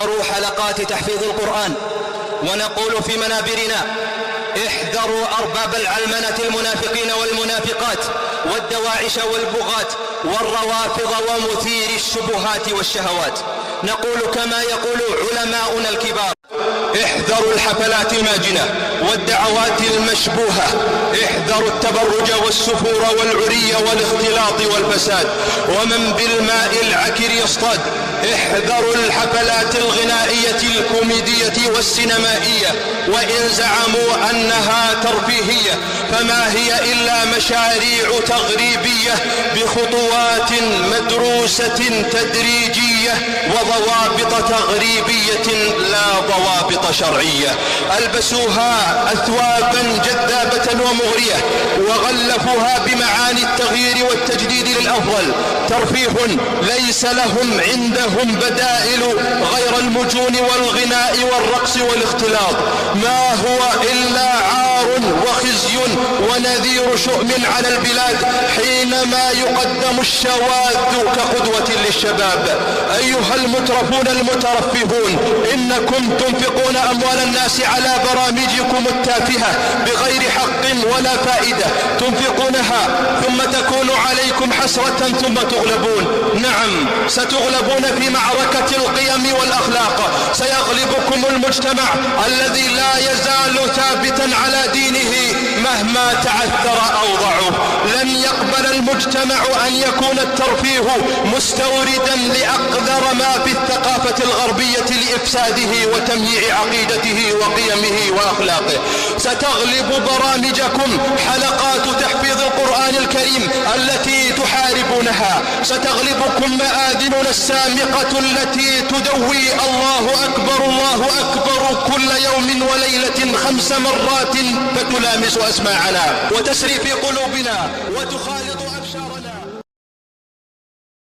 حلقات تحفيظ القرآن، ونقول في منابرنا: احذروا أرباب العلمنة المنافقين والمنافقات والدواعش والبغاة والروافض ومثير الشبهات والشهوات. نقول كما يقول علماؤنا الكبار: احذروا الحفلات الماجنة والدعوات المشبوهة، احذروا التبرج والسفور والعري والاختلاط والفساد ومن بالماء العكر يصطاد، احذروا الحفلات الغنائية الكوميدية والسينمائية، وإن زعموا أنها ترفيهية فما هي إلا مشاريع تغريبية بخطوات مدروسة تدريجية وضوابط تغريبية لا ضوابط شرعية. ألبسوها أثوابا جذابة ومغرية وغلفوها بمعاني التغيير والتجديد للأفضل. ترفيه ليس لهم عندهم بدائل غير المجون والغناء والرقص والاختلاط، ما هو إلا عار وخزي ونذير شؤم على البلاد حينما يقدم الشواذ كقدوة للشباب. أيها المترفون المترفهون، إنكم تنفقون أموال الناس على برامجكم التافهة بغير حق ولا فائدة، تنفقونها ثم تكون عليكم حسرة ثم تغلبون. نعم، ستغلبون في معركة القيم والأخلاق، سيغلبكم المجتمع الذي لا يزال ثابتا على دينه مهما تعثر أو ضعف. لن يقبل المجتمع أن يكون الترفيه مستوردا لأقذر ما في الثقافة الغربية لإفساده وتمييع عقيدته وقيمه وأخلاقه. ستغلب برامجكم حلقات تحفيظ القرآن الكريم التي تحاربونها، ستغلبكم مآذننا السامقة التي تدوي الله أكبر الله أكبر كل يوم وليلة 5 مرات فتلامس أسماعنا وتسري في قلوبنا وتخالط